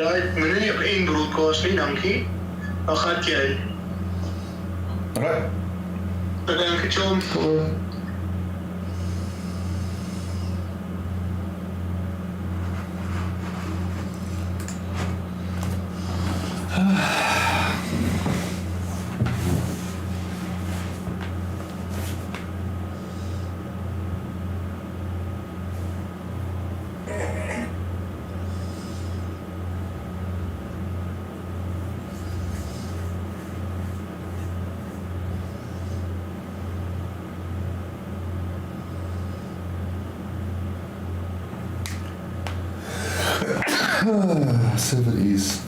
Right, meneer, op één broadcast nie, dankie. Dan gaat jy. Right. Dankie, John. Cool. Activities.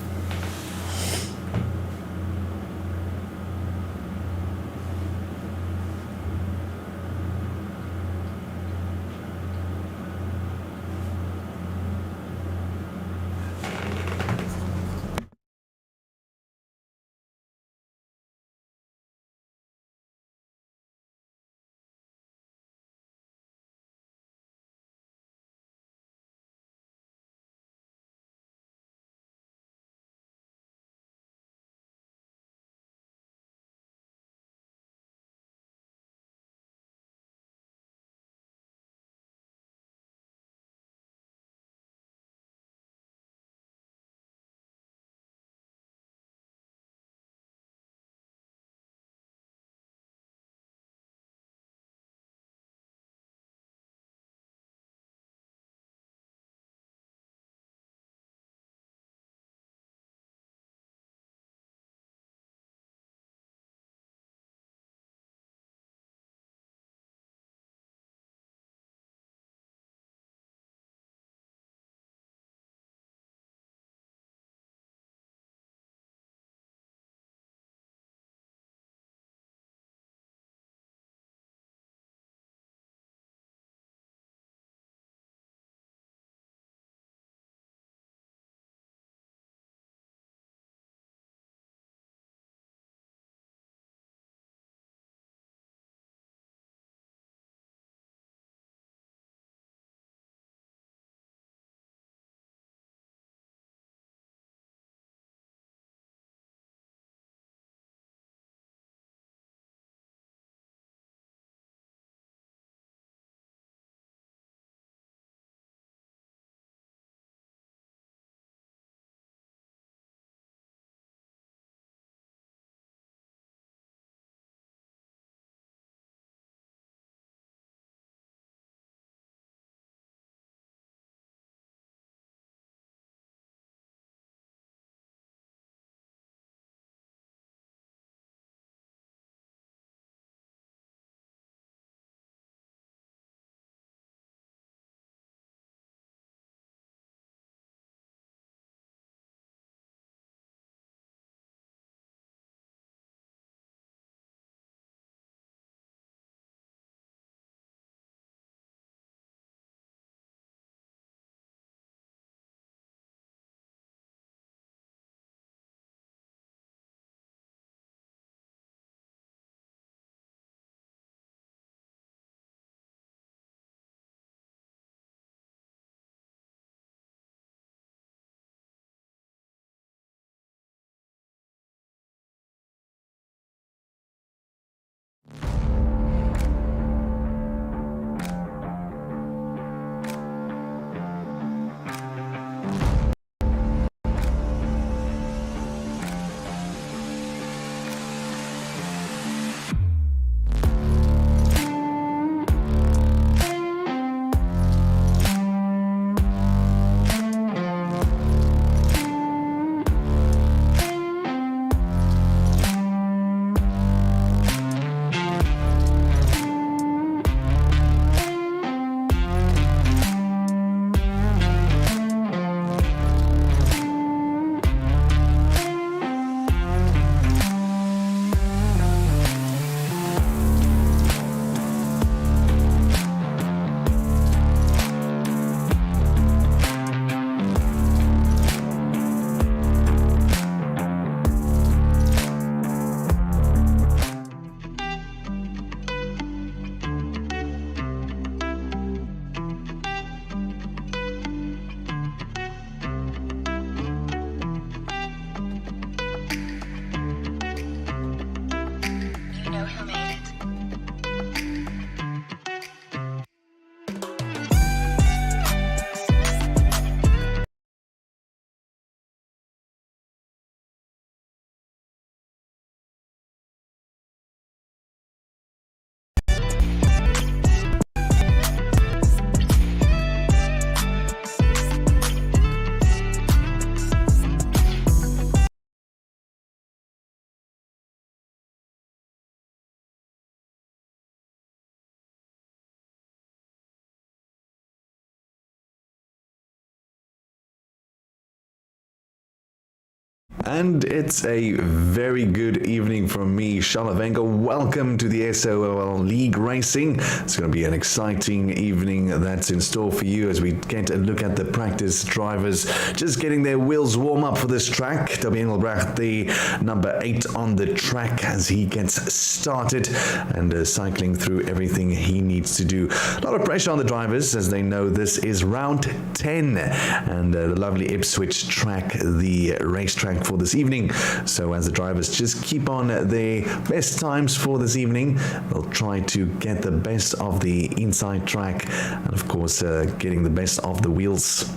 And it's a very good evening from me, Shalavenga. Welcome to the SAOL League Racing. It's going to be an exciting evening that's in store for you as we get a look at the practice drivers just getting their wheels warm up for this track. Toby Engelbrecht, the number 8 on the track as he gets started and cycling through everything he needs to do. A lot of pressure on the drivers as they know this is round 10 and the lovely Ipswich track, the racetrack for this evening. So as the drivers just keep on their best times for this evening, they'll try to get the best of the inside track and of course getting the best of the wheels.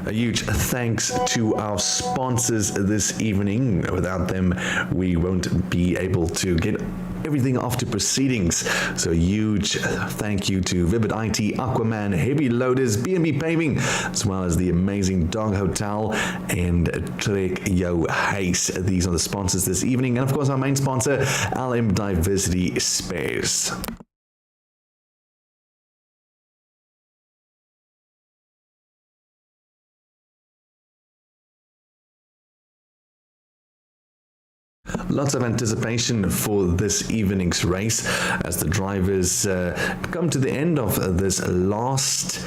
A huge thanks to our sponsors this evening. Without them, we won't be able to get everything off to proceedings. So huge thank you to Vivid IT, Aquaman, Heavy Loaders, B&B Paving, as well as the amazing Dog Hotel and Trek Yo Hayes. These are the sponsors this evening. And of course, our main sponsor, LM Diversity Spares. Lots of anticipation for this evening's race as the drivers come to the end of this last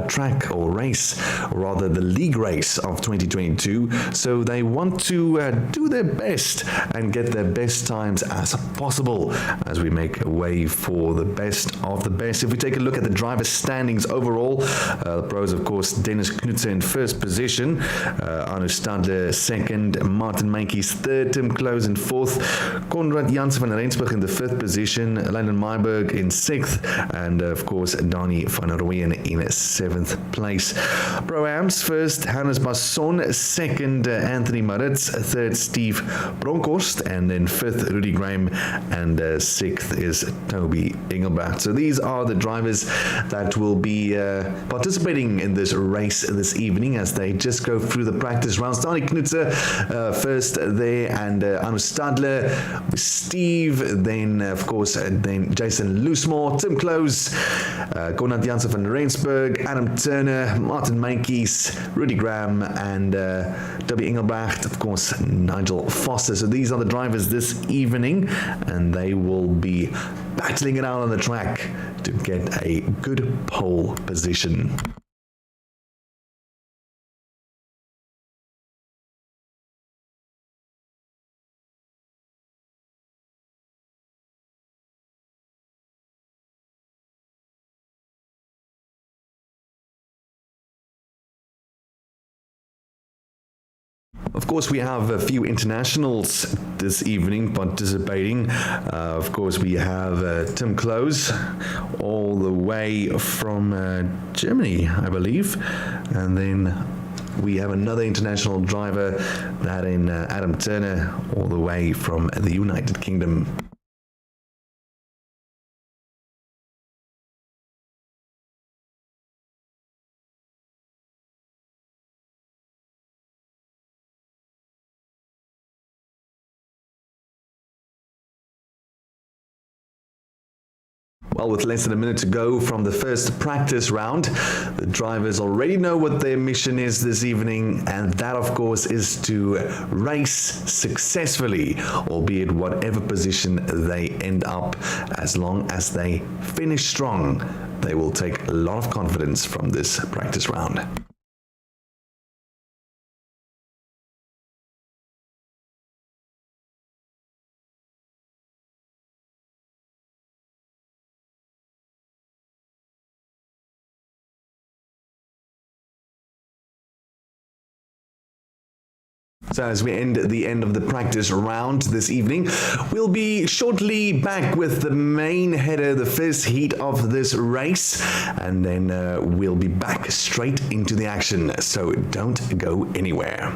track or race, or rather the league race of 2022. So they want to do their best and get their best times as possible as we make way for the best of the best. If we take a look at the driver standings overall, the pros, of course, Dennis Knutse in first position, Arno Stadler second, Martin Meintjes third, Tim Close in fourth, Konrad Jansen van Rensburg in the fifth position, Leiden Meiberg in sixth, and of course Dani van Rooyen in seventh place. Pro-Ams first, Hernus Basson, second Anthony Maritz, third Steve Bronkhorst, and then fifth Rudy Graham, and sixth is Toby Engelbrecht. So these are the drivers that will be participating in this race this evening as they just go through the practice rounds. Dani Knutse first there, and Arno Stadler, Steve, then of course then Jason Loosemore, Tim Close, Konrad Jansen van Rensburg, Adam Turner, Martin Meintjes, Rudy Graham, and Toby Engelbrecht, of course Nigel Foster. So these are the drivers this evening and they will be battling it out on the track to get a good pole position. Of course, we have a few internationals this evening participating. Of course, we have Tim Close, all the way from Germany, I believe. And then we have another international driver, that in Adam Turner, all the way from the United Kingdom. Well, with less than a minute to go from the first practice round, the drivers already know what their mission is this evening, and that, of course, is to race successfully, albeit whatever position they end up. As long as they finish strong, they will take a lot of confidence from this practice round. So as we end the end of the practice round this evening, we'll be shortly back with the main header, the first heat of this race, and then we'll be back straight into the action. So don't go anywhere.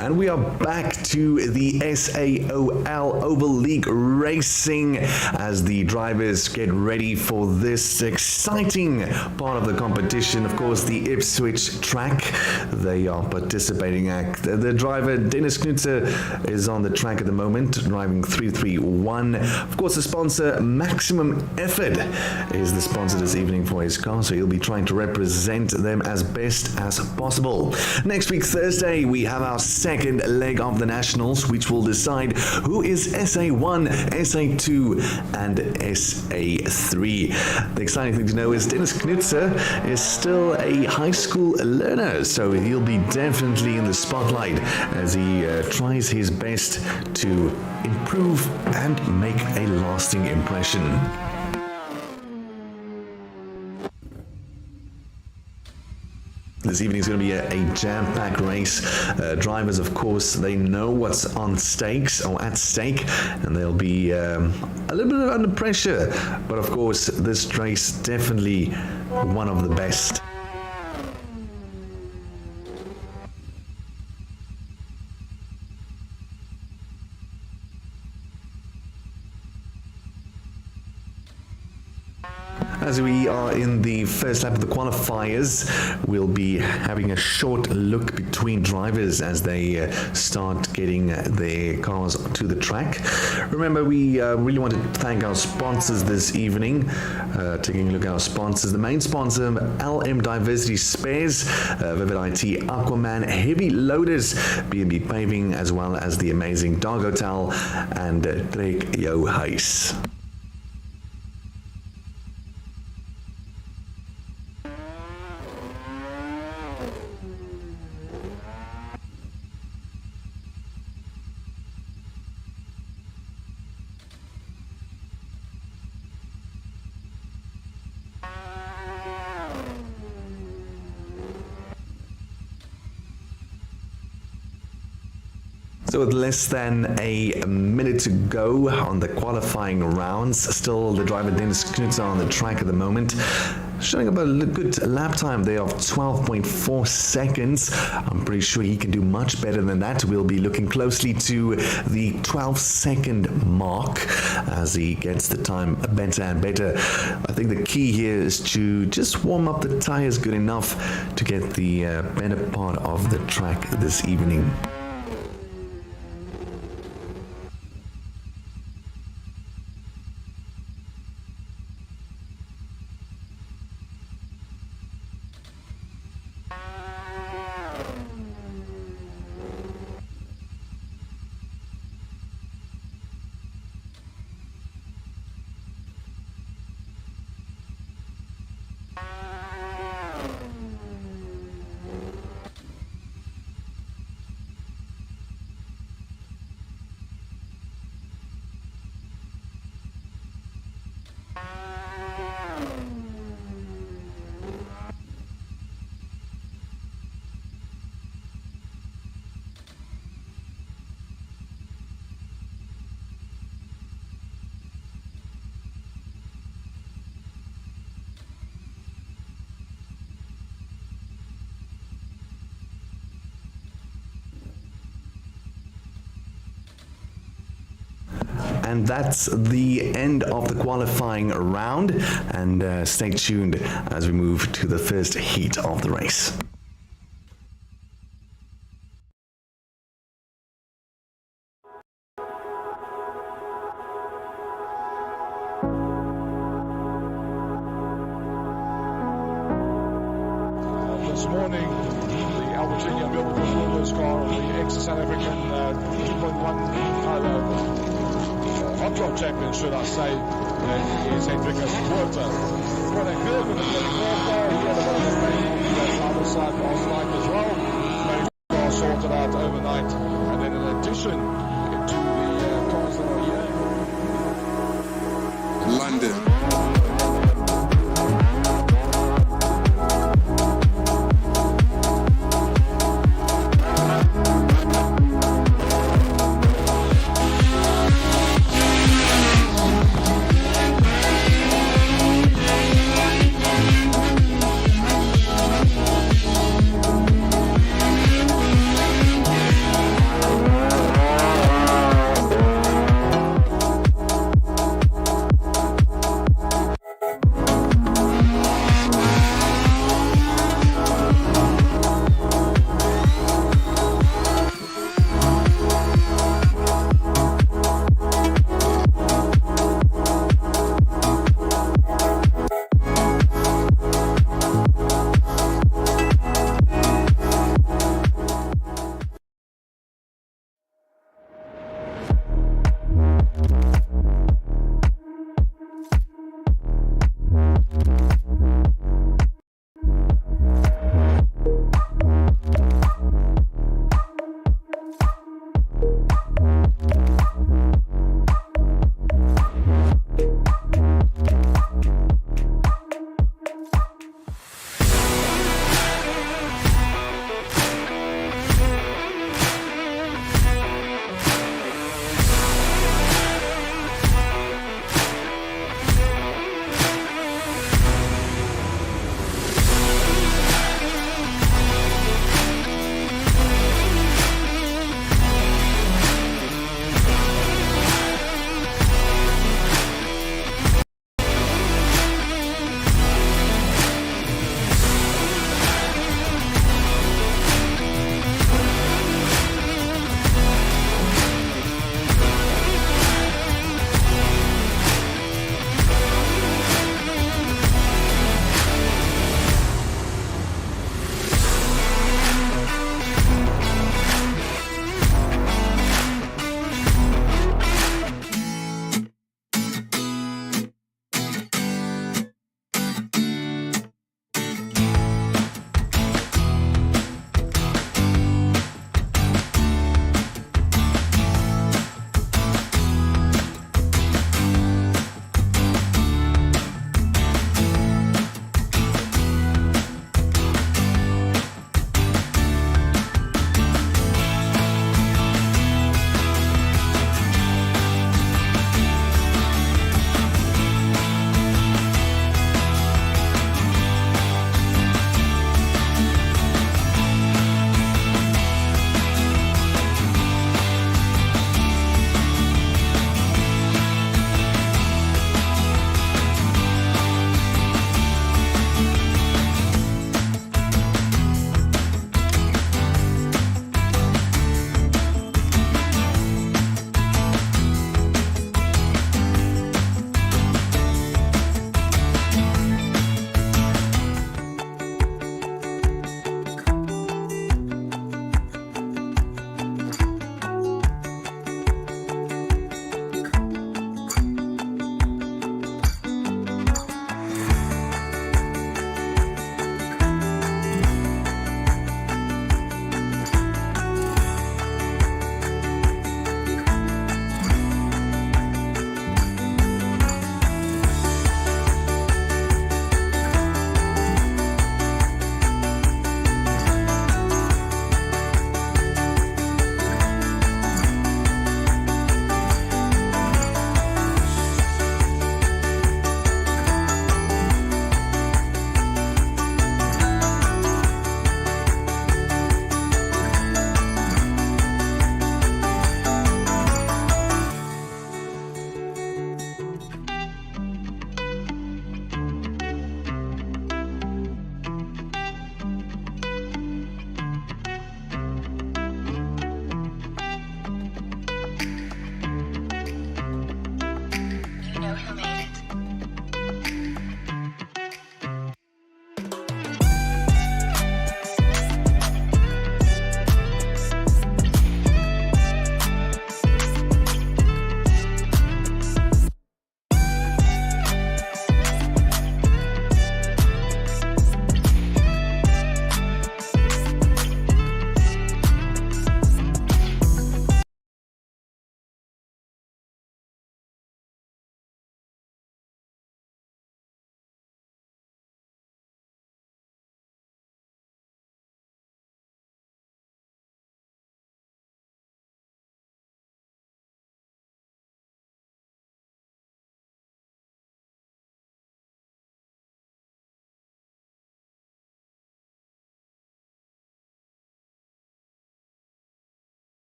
And we are back to the SAOL Oval League racing as the drivers get ready for this exciting part of the competition. Of course, the Ipswich track they are participating at. The driver Dennis Knutzer is on the track at the moment, driving 331. Of course, the sponsor Maximum Effort is the sponsor this evening for his car, so he'll be trying to represent them as best as possible. Next week, Thursday, we have our second leg of the Nationals, which will decide who is SA1, SA2, and SA3. The exciting thing to know is Dennis Knutzer is still a high school learner, so he'll be definitely in the spotlight as he tries his best to improve and make a lasting impression. This evening is going to be a jam-packed race. Drivers, of course, they know what's on stakes or at stake, and they'll be a little bit under pressure. But of course, this race definitely one of the best. As we are in the first lap of the qualifiers, we'll be having a short look between drivers as they start getting their cars to the track. Remember, we really want to thank our sponsors this evening. Taking a look at our sponsors, the main sponsor, LM Diversity Spares, Vivid IT, Aquaman, Heavy Loaders, B&B Paving, as well as the amazing Dog Hotel and Trek Jou Huis. So with less than a minute to go on the qualifying rounds, still the driver Dennis Knutzer on the track at the moment, showing up a good lap time there of 12.4 seconds. I'm pretty sure he can do much better than that. We'll be looking closely to the 12-second mark as he gets the time better and better. I think the key here is to just warm up the tires good enough to get the better part of the track this evening. And that's the end of the qualifying round, and stay tuned as we move to the first heat of the race. This morning, the Albertina built the Hernus car on the ex-South African 2.1 HOTROD champion, should I say, is Hendrikus Quarter. What a good with the 24 car. He had a bit of a rain on the other side last night as well. Managed the car sorted out overnight, and then in addition to the cars that are here. London.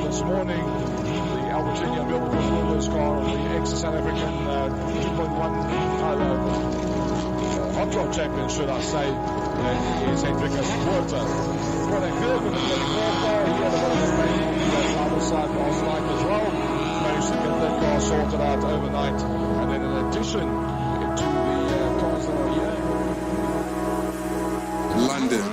This morning, the Albertina built this car on the ex-South African 2.1 HOTROD champion, should I say, is Hendrikus Porter. What a good with the 24 car. He had a bit of a pain on the other side last night as well. Managed to get that car sorted out overnight. And then in addition to the cars that are here, London.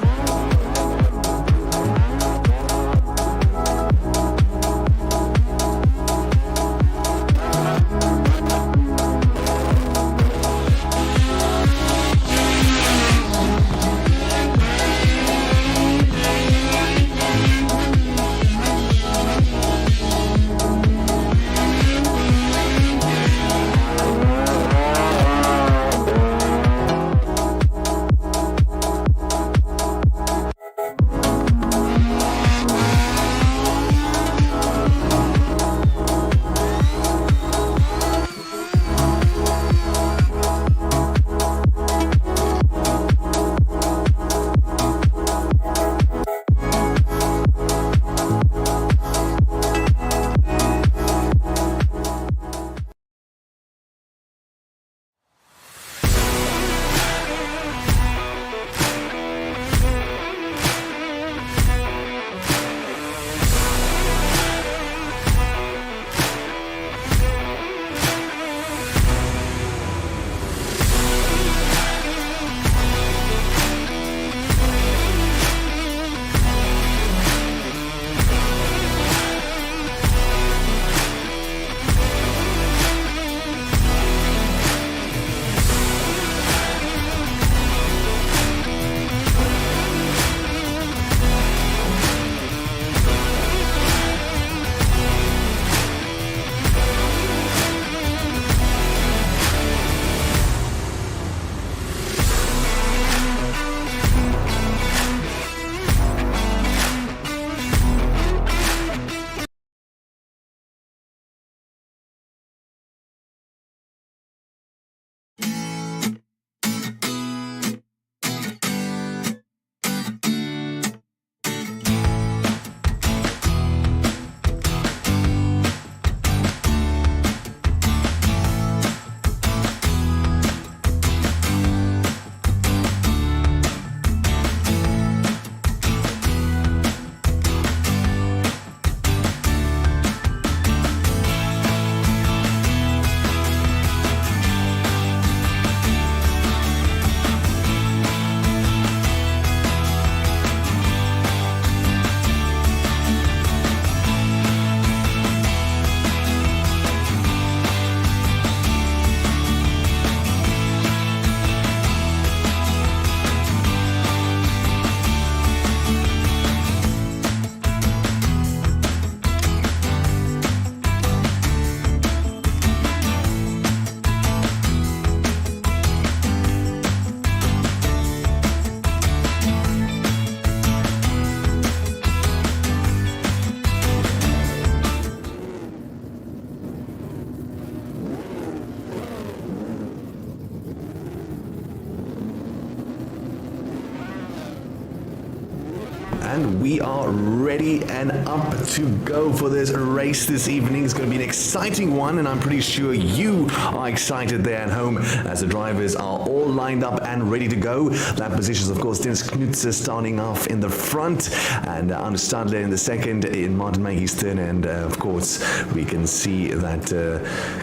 And we are ready and up to go for this race this evening. It's going to be an exciting one, and I'm pretty sure you are excited there at home as the drivers are all lined up and ready to go. That position is, of course, Dennis Knutse starting off in the front, and Hernus Stadler in the second, in Martin Meintjes third, and of course, we can see that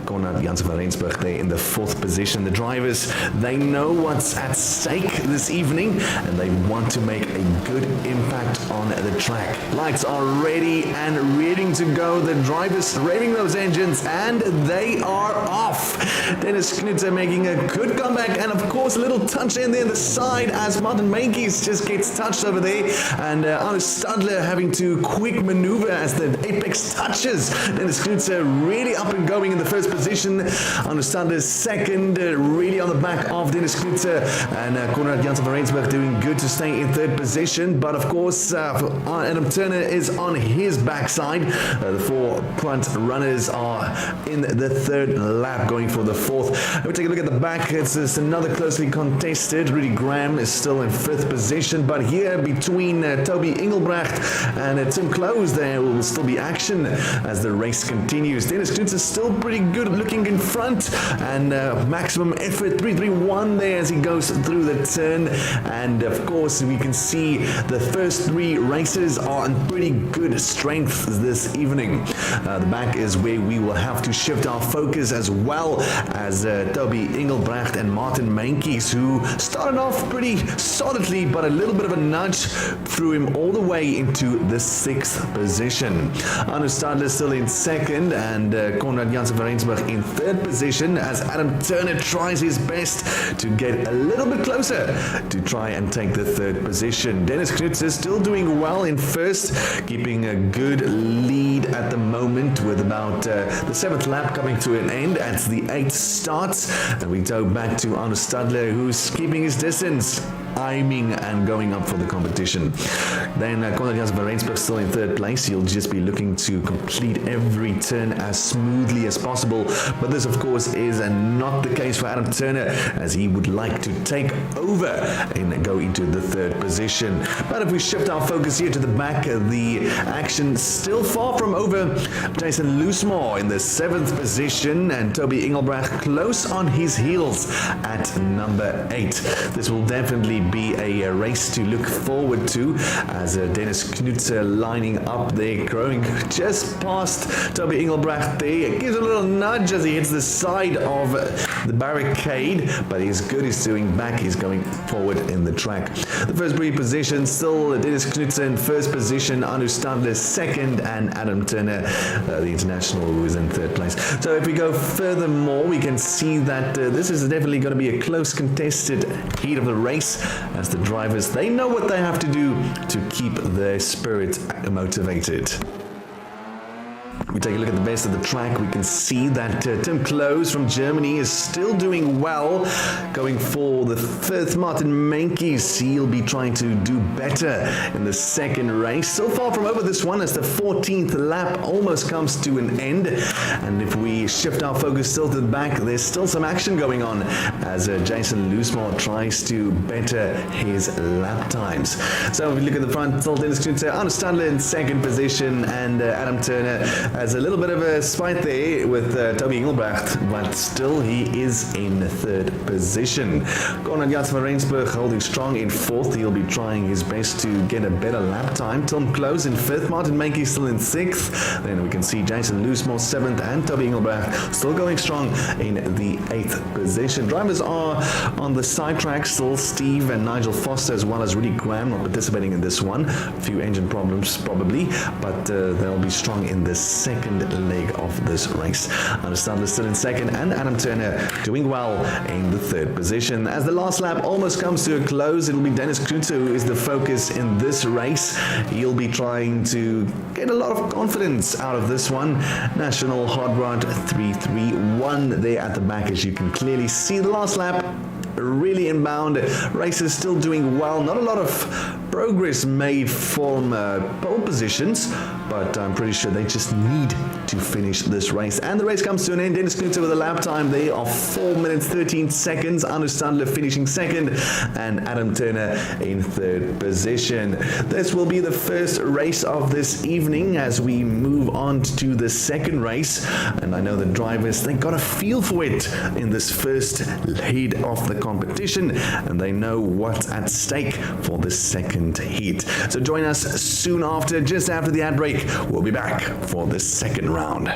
Konrad Jansen van Rensburg there in the fourth position. The drivers, they know what's at stake this evening, and they want to make a good impact on the track. Lights are ready and ready to go. The drivers revving those engines, and they are off. Dennis Knutse making a good comeback, and of course a little touch in there in the side as Martin Meintjes just gets touched over there, and Hernus Stadler having to quick maneuver as the apex touches. Dennis Knutse really up and going in the first position. Hernus Stadler second, really on the back of Dennis Knutse, and Konrad Jansen van Rensburg doing good to stay in third position. But of course, Adam Turner is on his backside. The four front runners are in the third lap, going for the fourth. Let me take a look at the back. It's another closely contested. Rudy Graham is still in fifth position, but here between Toby Engelbrecht and Tim Close, there will still be action as the race continues. Dennis Knutz is still pretty good looking in front, and maximum effort 331 there as he goes through the turn. And of course, we can see the first three races are in pretty good strength this evening. The back is where we will have to shift our focus, as well as Toby Engelbrecht and Martin Meintjes, who started off pretty solidly, but a little bit of a nudge threw him all the way into the sixth position. Arno Stadler still in second, and Konrad Jansen van Rensburg in third position, as Adam Turner tries his best to get a little bit closer to try and take the third position. Dennis Knutz is still doing well in first, keeping a good lead at the moment, with about the seventh lap coming to an end as the eighth starts. And we go back to Arno Stadler, who's keeping his distance, aiming and going up for the competition. Then Konrad Jansen van Rensburg still in third place. He'll just be looking to complete every turn as smoothly as possible, but this of course is not the case for Adam Turner, as he would like to take over and go into the third position. But if we shift our focus here to the back, the action still far from over. Jason Loosemore in the seventh position, and Toby Engelbrecht close on his heels at number 8. This will definitely be a race to look forward to, as Dennis Knutz lining up there, growing just past Toby Engelbrecht there. Gives a little nudge as he hits the side of the barricade, but he's good. He's doing back. He's going forward in the track. The first three positions still Dennis Knutz in first position, Arno Stadler second, and Adam Turner, the international, who is in third place. So if we go furthermore, we can see that this is definitely going to be a close contested heat of the race, as the drivers, they know what they have to do to keep their spirit motivated. We take a look at the best of the track. We can see that Tim Close from Germany is still doing well, going for the fifth. Martin Meintjes, he'll be trying to do better in the second race. So far from over this one, as the 14th lap almost comes to an end. And if we shift our focus still to the back, there's still some action going on, as Jason Loosemore tries to better his lap times. So if we look at the front, still Dennis Knutz, Arno Stadler in second position, and Adam Turner has a little bit of a spite there with Toby Engelbrecht, but still he is in third position. Konrad Jansen van Rensburg holding strong in fourth. He'll be trying his best to get a better lap time. Tim Close in fifth, Martin Meintjes still in sixth. Then we can see Jason Loosemore seventh, and Toby Engelbrecht still going strong in the eighth position. Drivers are on the side track still. Steve and Nigel Foster, as well as Rudy Graham, not participating in this one. A few engine problems probably, but they'll be strong in the second leg of this race. Arno Stadler still in second, and Adam Turner doing well in the third position. As the last lap almost comes to a close, it'll be Dennis Knutz who is the focus in this race. He'll be trying to get a lot of confidence out of this one. National HOTROD 331 there at the back, as you can clearly see. The last lap really inbound. Race is still doing well. Not a lot of progress made from pole positions, but I'm pretty sure they just need to finish this race. And the race comes to an end. Dennis Knutz with a lap time there of 4 minutes 13 seconds. Arno Stadler finishing second, and Adam Turner in third position. This will be the first race of this evening as we move on to the second race. And I know the drivers, they got a feel for it in this first heat of the competition, and they know what's at stake for the second heat. So join us soon after, just after the ad break. We'll be back for the second round.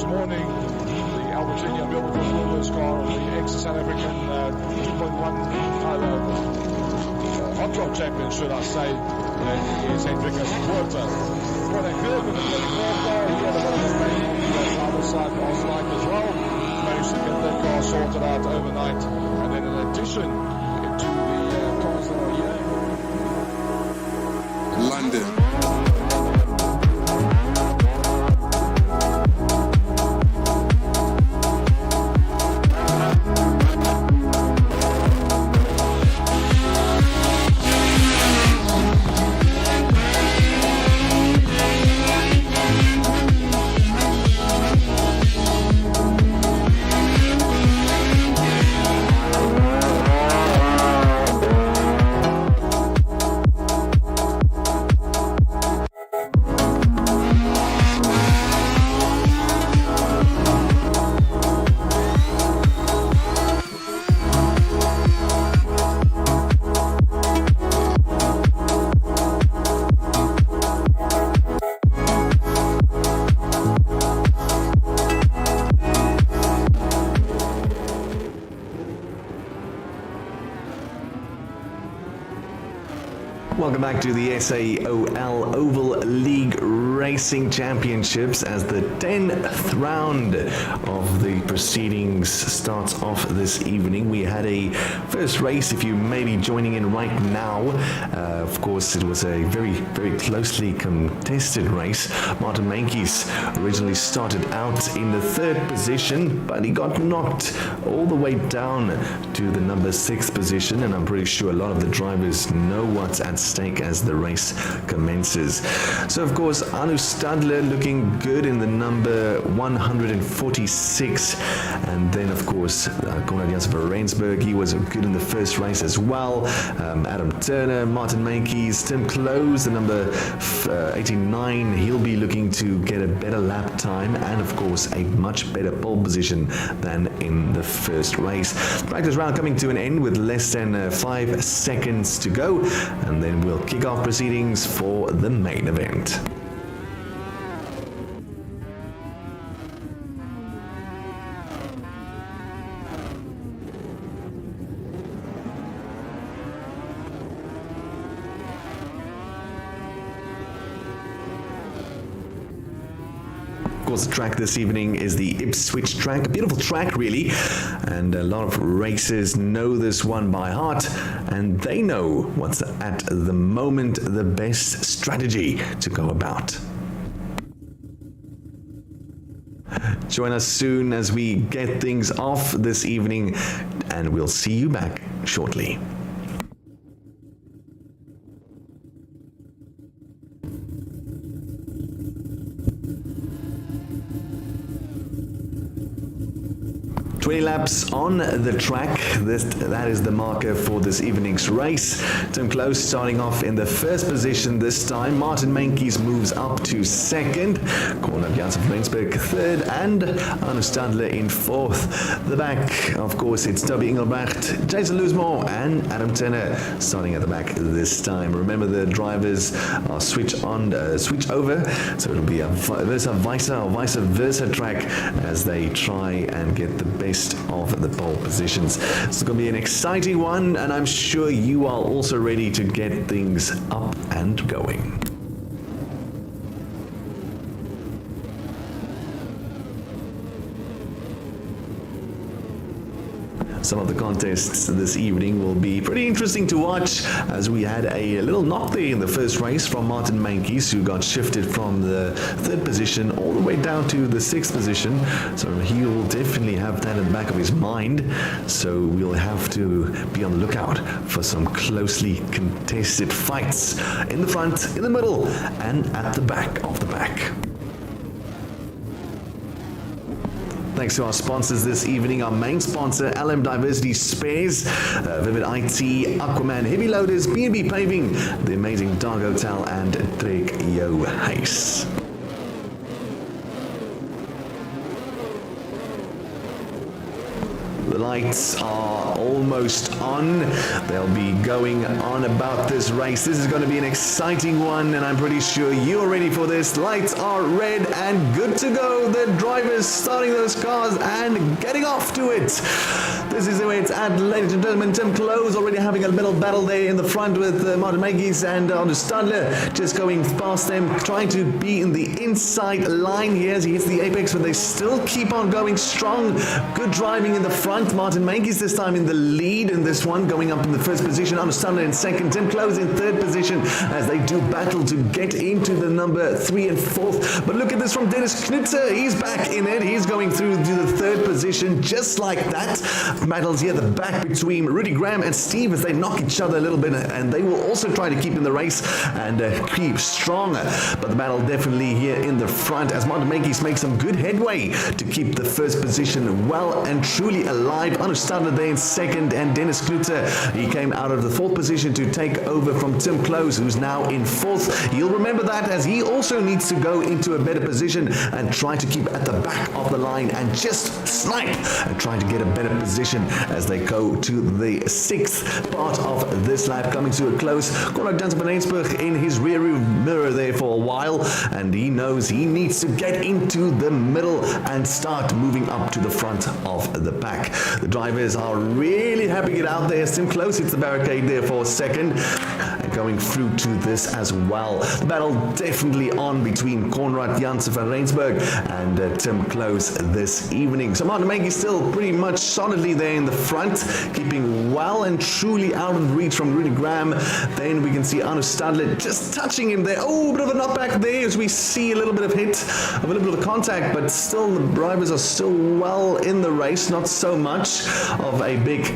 morning. The Albertina built with the Hernus car, the ex-South African 2.1 HOTROD champion, should I say, is Hendrikus Quarter. What a good with the 24 car. He had a bit of a pain on the other side last night as well. Managed to get that car sorted out overnight. And then in addition to the cars that are here. London. Welcome back to the SAOL Oval League Racing Championships as the 10th round of the proceedings starts off this evening. We had a first race, if you may be joining in right now. Of course, it was a very, very closely contested race. Martin Meintjes originally started out in the 3rd position, but he got knocked all the way down to the number 6 position, and I'm pretty sure a lot of the drivers know what's at stake as the race commences. So of course Hernus looking good in the number 146, and then of course Konrad Jansen van Rensburg, he was good in the first race as well. Adam Turner, Martin Meintjes, Tim Close, the number 89, he'll be looking to get a better lap time and of course a much better pole position than in the first race. Practice round coming to an end with less than 5 seconds to go, and then we'll kick off proceedings for the main event. Of course, the track this evening is the Ipswich track, a beautiful track really, and a lot of racers know this one by heart, and they know what's at the moment the best strategy to go about. Join us soon as we get things off this evening, and we'll see you back shortly. "20 laps on the track." That is the marker for this evening's race. Tim Close starting off in the 1st position this time. Martin Meintjes moves up to 2nd. Konrad Jansen van Rensburg 3rd, and Hernus in 4th. The back, of course, it's Toby Engelbrecht, Jason Loosemore, and Adam Turner starting at the back this time. Remember, the drivers are switch over, so it'll be a vice versa track as they try and get the best of the pole positions. It's going to be an exciting one, and I'm sure you are also ready to get things up and going. Some of the contests this evening will be pretty interesting to watch, as we had a little knock there in the first race from Martin Meintjes, who got shifted from the 3rd position all the way down to the 6th position. So he will definitely have that in the back of his mind. So we'll have to be on the lookout for some closely contested fights in the front, in the middle, and at the back of the pack. Thanks to our sponsors this evening. Our main sponsor, LM Diversity Spares, Vivid IT, Aquaman Heavy Loaders, B&B Paving, the amazing Dog Hotel, and Trek Yo Huis. The lights are almost on. They'll be going on about this race. This is going to be an exciting one, and I'm pretty sure you're ready for this. Lights are red and good to go. The drivers starting those cars and getting off to it. This is the way it's at, ladies and gentlemen. Tim Close already having a little battle there in the front with Martin Meintjes and Hernus just going past them, trying to be in the inside line here as he hits the apex, but they still keep on going strong. Good driving in the front. Martin Meintjes this time in the lead in this one, going up in the first position. Hernus in second. Tim Close in third position as they do battle to get into the number 3 and 4th. But look at this from Dennis Knutzer. He's back in it. He's going through to the third position just like that. Battles here at the back between Rudy Graham and Steve as they knock each other a little bit, and they will also try to keep in the race and keep strong. But the battle definitely here in the front as Martin Meintjes makes some good headway to keep the first position well and truly alive. Hernus there in second, and Dennis Knutzer, he came out of the 4th position to take over from Tim Close, who's now in 4th. You'll remember that as he also needs to go into a better position and try to keep at the back of the line and just snipe and try to get a better position as they go to the 6th part of this lap, coming to a close. Konrad Jansen van Eensburg in his rear mirror there for a while, and he knows he needs to get into the middle and start moving up to the front of the pack. The drivers are really happy to get out there. Tim Close hits the barricade there for a second and going through to this as well. The battle definitely on between Konrad Jansen van Eensburg and Tim Close this evening. So Martin Meintjes still pretty much solidly there in the front, keeping well and truly out of reach from Rudy Graham. Then we can see Hernus just touching him there. Oh, a bit of a knockback there as we see a little bit of hit, a little bit of contact, but still the drivers are still well in the race. Not so much of a big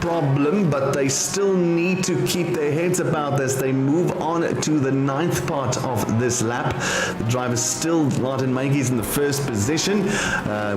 problem, but they still need to keep their heads about this. They move on to the 9th part of this lap. The driver's still Martin Meintjes in the first position.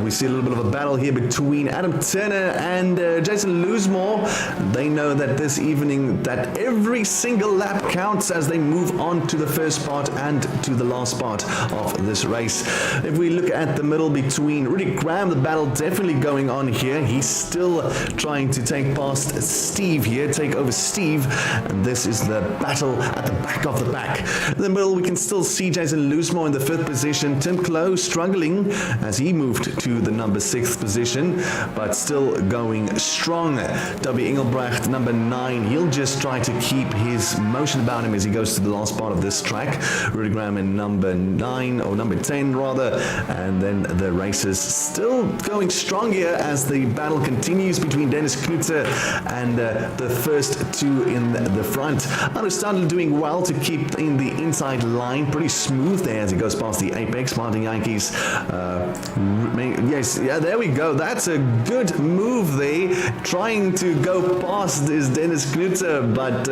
We see a little bit of a battle here between Adam Turner and Jason Loosemore. They know that this evening that every single lap counts as they move on to the first part and to the last part of this race. If we look at the middle between Rudy Graham, the battle definitely going on here. He's still trying to take past Steve here, take over Steve, and this is the battle at the back of the pack. In the middle, we can still see Jason Loosemore in the 5th position. Tim Close struggling as he moved to the number 6th position, but still going strong. W. Engelbrecht, number 9, he'll just try to keep his motion about him as he goes to the last part of this track. Rudy Graham in number 9, or number 10 rather, and then the racers still going strong here as the battle continues between Dennis Knutzer and the first 2 in the front. Hernus doing well to keep in the inside line, pretty smooth there as he goes past the apex. Martin Meintjes, yes, yeah, there we go. That's a good move there, trying to go past this Dennis Knutzer, but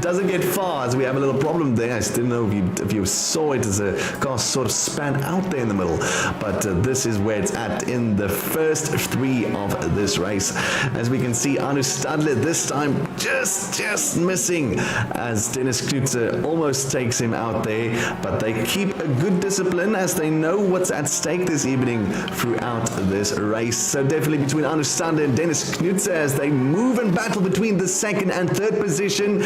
doesn't get far as we have a little problem there. I just didn't know if you saw it as a car sort of span out there in the middle, but this is where it's at in the first 3 of this race. As we can see, Hernus this time just missing as Dennis Knutzer almost takes him out there, but they keep a good discipline as they know what's at stake this evening throughout this race. So definitely between Hernus and Dennis Knutzer as they move and battle between the 2nd and 3rd position.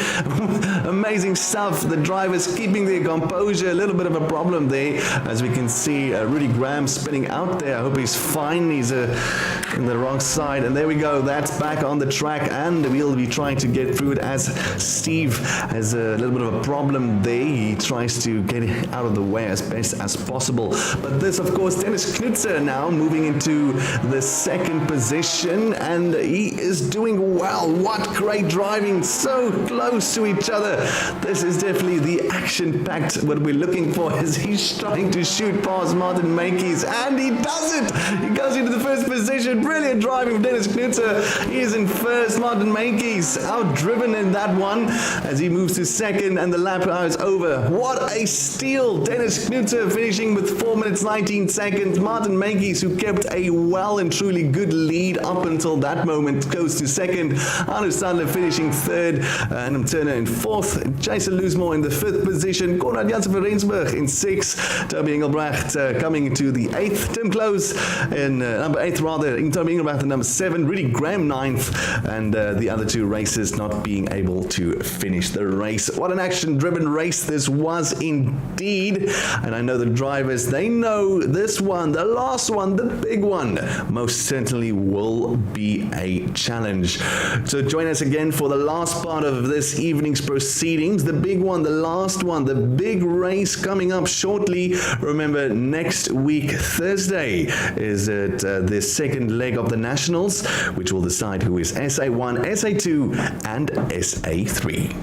Amazing stuff. The drivers keeping their composure. A little bit of a problem there as we can see Rudy Graham spinning out there. I hope he's fine. He's in the wrong side, and there we go. That's back on the track, and we'll be trying to get through it as Steve has a little bit of a problem there. He tries to get out of the way as best as possible. But this, of course, Dennis Knutzer now moving into the 2nd position, and he is doing well. What great driving, so close to each other. This is definitely the action-packed what we're looking for as he's trying to shoot past Martin Meintjes, and he does it. He goes into the first position. Brilliant driving from Dennis Knutzer. He is in first. Martin Meintjes outdriven in that one as he moves to 2nd, and the lap is over. What a steal. Dennis Knutzer finishing with 4 minutes 19 seconds. Martin Meintjes, who kept a well and truly good lead up until that moment, goes to 2nd. Hernus finishing 3rd, Adam Turner in 4th, Jason Loosemore in the 5th position, Konrad Jansen van Eensburg in 6th, Toby Engelbrecht coming to the 8th, Tim Close in number 8th rather, Toby Engelbrecht in number 7, Rudy Graham 9th, and the other two racers not being able to finish the race. What an action-driven race this was indeed, and I know the drivers, they know this one, the last one, the big one, most certainly will be a challenge. So join us again for the last part of this evening's proceedings, the big one, the last one, the big race coming up shortly. Remember, next week, Thursday, is it the second leg of the Nationals, which will decide who is SA1, SA2, and SA3.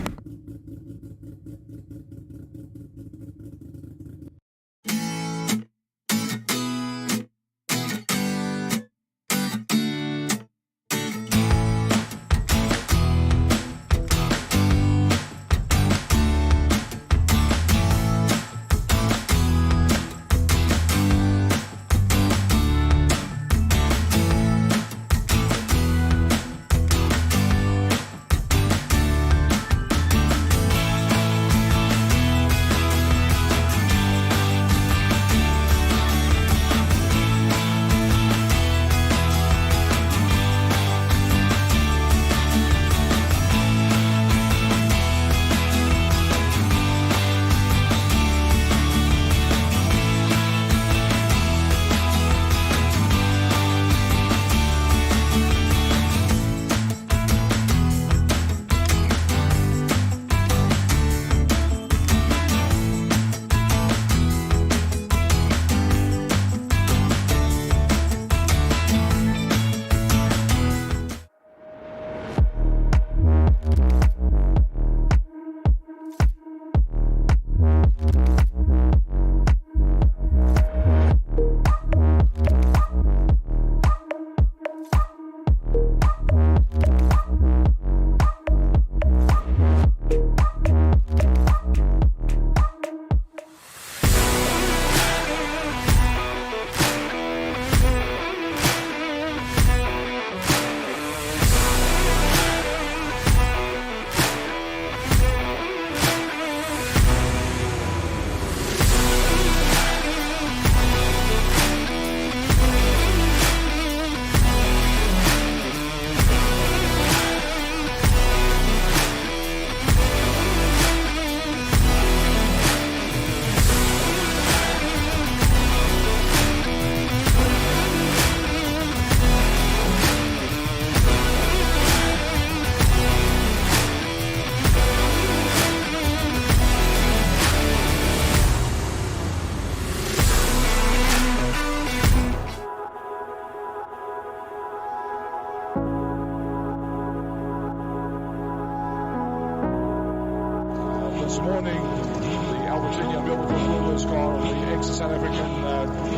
This morning, the Albertina built with the Hernus car, the ex-South African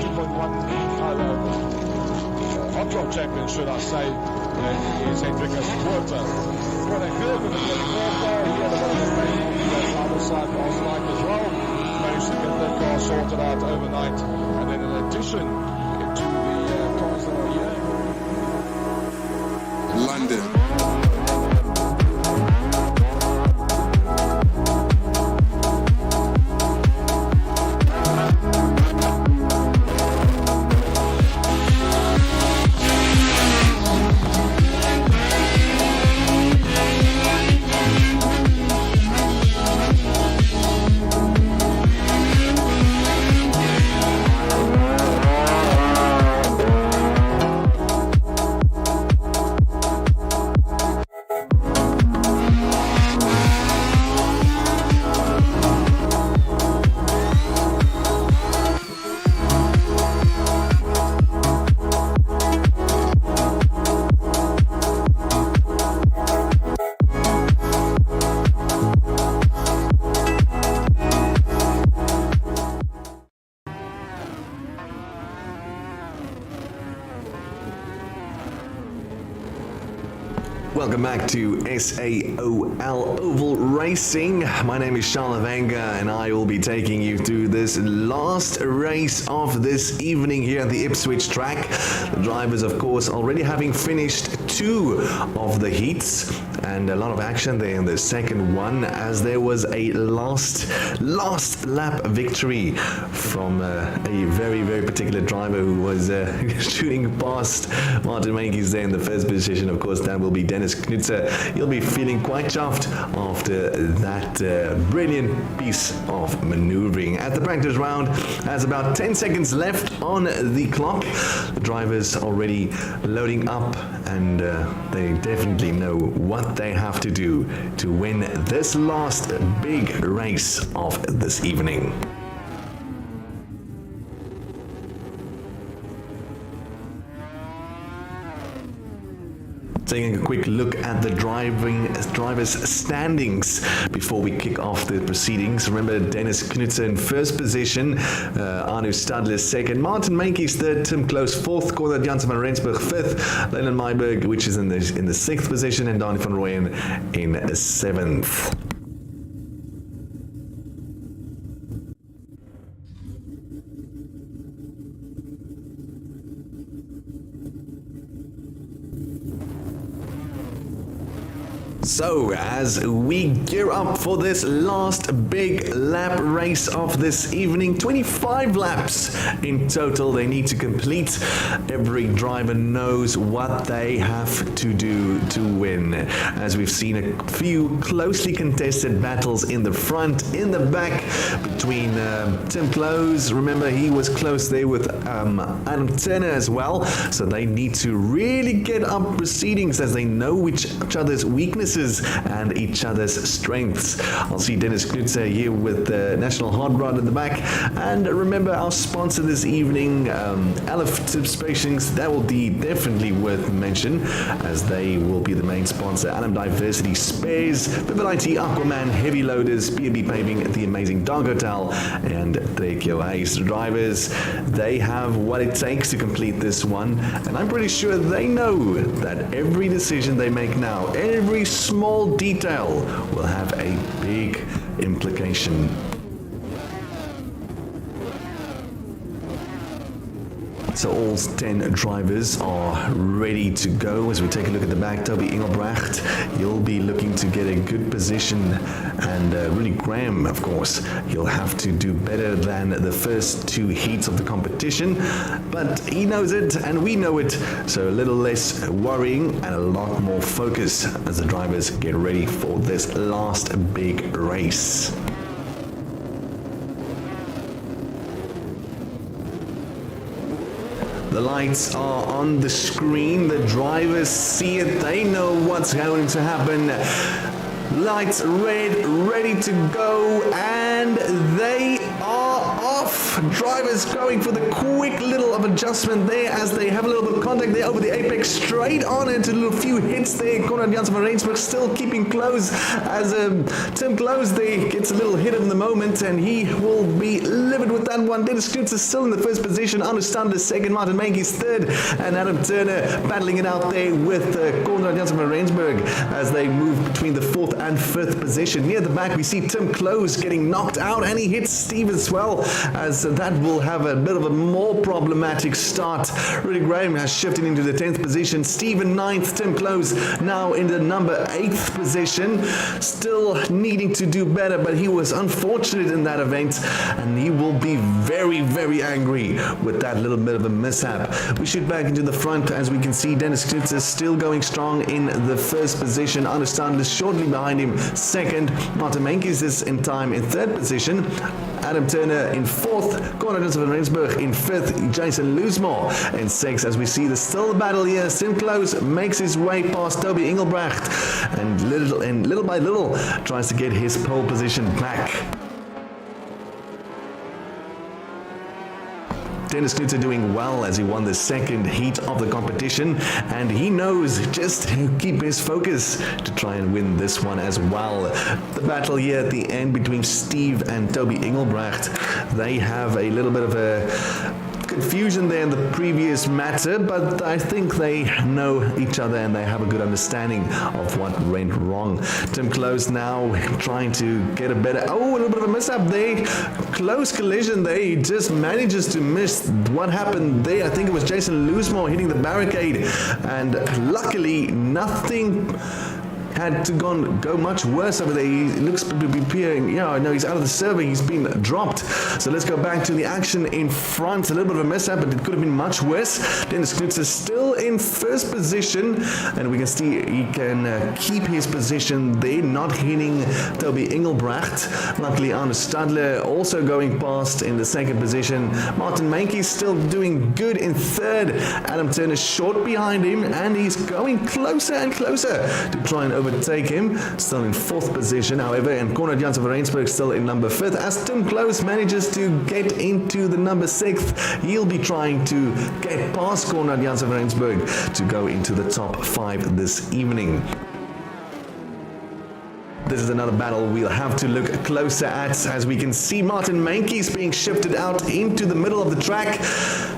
2.1 HOTROD champion, should I say, is Hendrikus Porter. What a good with the 24 car. He had a bit of a pain on the other side last night as well. Managed to get that car sorted out overnight. And then in addition to the cars that are here, London. welcome back to SAOL Oval Racing. My name is Charles Wenger and I will be taking you through this last race of this evening here at the Ipswich track. The drivers, of course, already having finished 2 of the heats, and a lot of action there in the second one, as there was a last lap victory from a very, very particular driver who was shooting past Martin Meintjes there in the first position. Of course, that will be Dennis Knutzer. He'll be feeling quite chuffed after that brilliant piece of maneuvering. At the practice round, has about 10 seconds left on the clock. The drivers already loading up, and they definitely know what they have to do to win this last big race of this evening. Taking a quick look at the drivers' standings before we kick off the proceedings. Remember, Dennis Knutzer in first position, Arno Stadler second, Martin Meintjes third, Tim Close fourth, Konrad Jansen van Rensburg fifth, Leland Meiberg, which is in the sixth position, and Dani van Rooyen in seventh. So, as we gear up for this last big lap race of this evening, 25 laps in total they need to complete. Every driver knows what they have to do to win. As we've seen a few closely contested battles in the front, in the back, between Tim Close, remember he was close there with Adam Turner as well, so they need to really get up proceedings as they know each other's weaknesses and each other's strengths. I'll see Dennis Knutzer here with the National HOTROD in the back, and remember our sponsor this evening, Aleph Tips Patients. That will be definitely worth mention, as they will be the main sponsor. Alam Diversity Spares, Vivid IT, Aquaman, Heavy Loaders, B&B Paving, The Amazing Dog Hotel, and Trekio Ace. Drivers, they have what it takes to complete this one, and I'm pretty sure they know that every decision they make now, every small detail, will have a big implication. So all 10 drivers are ready to go. As we take a look at the back, Toby Engelbrecht, he'll be looking to get a good position, and really Graham, of course, he'll have to do better than the first 2 heats of the competition, but he knows it and we know it, so a little less worrying and a lot more focus as the drivers get ready for this last big race. The lights are on the screen, the drivers see it, they know what's going to happen. Lights red, ready to go, and they are off. Drivers going for the quick little of adjustment there as they have a little bit of contact there over the apex, straight on into a little few hits there. Konrad Jansen van Rensburg still keeping close as Tim Close there gets a little hit in the moment, and he will be livid with that one. Dennis Knutzer still in the first position, Arno Stadler second, Martin Meintjes third, and Adam Turner battling it out there with Konrad Jansen van Rensburg as they move between the 4th and 5th position. Near the back we see Tim Close getting knocked out, and he hits Steve as well, as that will have a bit of a more problematic start. Rudy Graham has shifted into the 10th position, Steve in 9th, Tim Close now in the number 8th position, still needing to do better, but he was unfortunate in that event, and he will be very, very angry with that little bit of a mishap. We shoot back into the front as we can see Dennis Knutzer still going strong in the 1st position, Arno Stadler shortly behind him, 2nd, Martin Meintjes is in time in 3rd position, Adam Turner in 4th, Konrad Jansen van Rensburg in 5th, Jason Loosemore in 6th. As we see, there's still a battle here. Tim Close makes his way past Toby Engelbrecht, and little by little tries to get his pole position back. Dennis Knutzer doing well as he won the 2nd heat of the competition, and he knows just to keep his focus to try and win this one as well. The battle here at the end between Steve and Toby Engelbrecht, they have a little bit of a confusion there in the previous matter, but I think they know each other and they have a good understanding of what went wrong. Tim Close now trying to get a better, a little bit of a mishap there, close collision there, he just manages to miss what happened there. I think it was Jason Loosemore hitting the barricade, and luckily nothing had to go much worse over there. He looks to be appearing, he's out of the server, he's been dropped. So let's go back to the action in front. A little bit of a mishap, but it could have been much worse. Dennis Knutzer still in first position, and we can see he can keep his position there, not hitting Toby Engelbrecht. Luckily, Hernus Stadler also going past in the second position. Martin Meintjes still doing good in third. Adam Turner short behind him, and he's going closer and closer to try and overtake him, still in fourth position, however, and Konrad Janssen van Rensburg still in number 5th. As Tim Close manages to get into the number 6th, he'll be trying to get past Konrad Janssen van Rensburg to go into the top 5 this evening. This is another battle we'll have to look closer at, as we can see Martin Meintjes being shifted out into the middle of the track,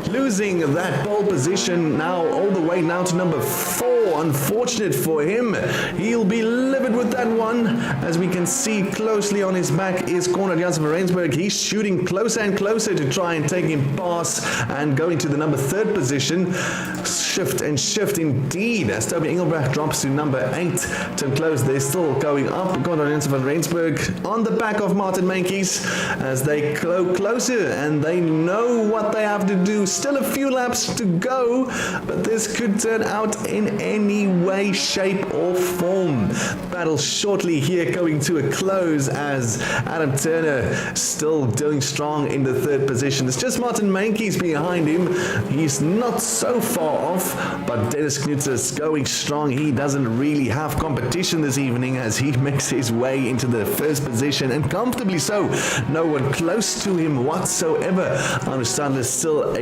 losing that pole position now all the way now to number 4. Unfortunate for him. He'll be livid with that one. As we can see closely on his back is Konrad Janssen van Rensburg. He's shooting closer and closer to try and take him past and going to the number 3rd position. Shift and shift indeed as Toby Engelbrecht drops to number 8. Tim Close, they're still going up. Konrad Janssen van Rensburg on the back of Martin Meintjes as they go closer and they know what they have to do. Still a few laps to go, but this could turn out in any way, shape or form. Battle shortly here coming to a close as Adam Turner still doing strong in the 3rd position. It's just Martin Meintjes behind him. He's not so far off, but Dennis Knutzer is going strong. He doesn't really have competition this evening as he makes his way into the 1st position, and comfortably so. No one close to him whatsoever. Hernus Stadler is still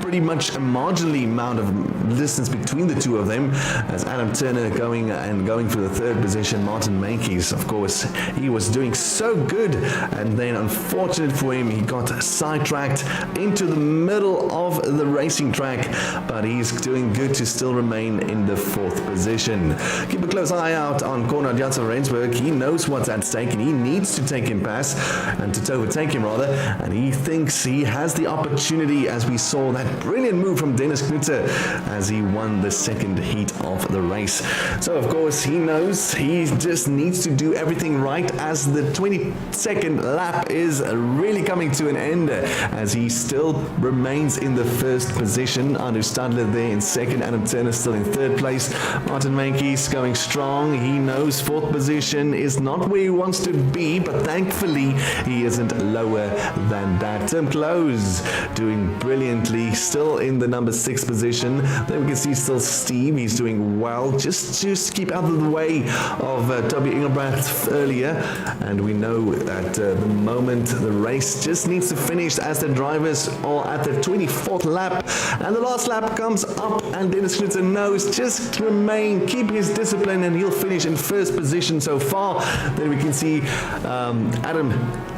pretty much a marginally amount of distance between the two of them, as Adam Turner going for the 3rd position. Martin Meintjes, of course, he was doing so good, and then unfortunate for him, he got sidetracked into the middle of the racing track, but he's doing good to still remain in the 4th position. Keep a close eye out on Konrad Janssen van Rensburg. He knows what's at stake and he needs to take him past, and to overtake him rather, and he thinks he has the opportunity, as we saw that brilliant move from Dennis Knutzer as he won the 2nd heat of the race. So of course he knows he just needs to do everything right as the 22nd lap is really coming to an end, as he still remains in the 1st position. Hernus Stadler there in 2nd, Adam Turner still in 3rd place. Martin Meintjes going strong. He knows 4th position is not where he wants to be, but thankfully he isn't lower than that. Tim Close doing brilliantly, still in the number 6 position. Then we can see still Steve, he's doing well, just keep out of the way of Toby Engelbrecht earlier, and we know that the moment the race just needs to finish as the drivers are at the 24th lap, and the last lap comes up, and Dennis Knutzer knows just keep his discipline, and he'll finish in 1st position so far. Then we can see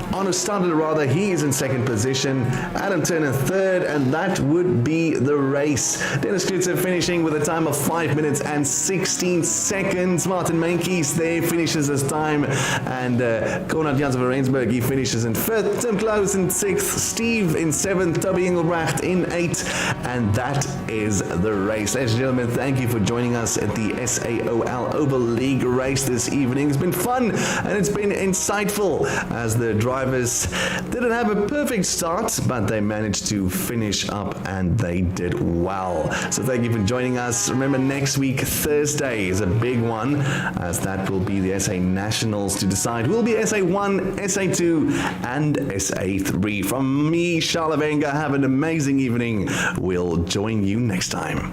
Hernus Stadler, he is in 2nd position, Adam Turner 3rd, and that would be the race. Dennis Knutzer finishing with a time of 5 minutes and 16 seconds. Martin Meintjes there finishes his time, and Konrad Janssen van Rensburg, he finishes in 5th, Tim Close in 6th, Steve in 7th, Toby Engelbrecht in 8th, and that is the race. Ladies and gentlemen, thank you for joining us at the SAOL Oval League race this evening. It's been fun and it's been insightful as the drivers didn't have a perfect start, but they managed to finish up and they did well. So thank you for joining us. Remember, next week, Thursday, is a big one, as that will be the SA Nationals to decide who will be SA1, SA2, and SA3. From me, Charles Wenger, have an amazing evening. We'll join you next time.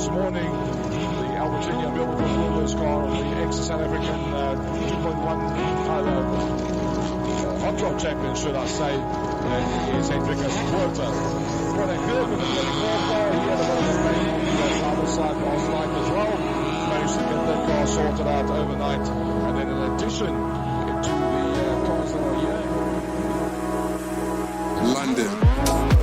this morning. The Albertina Milford car on the ex-South African 2.1 HOTROD champion, should I say, is Hendrikus Porter. What a good with the 24 car. He had a bit of a rain on the other side last night as well. Managed to get that car sorted out overnight. And then in addition to the cars that are here, London.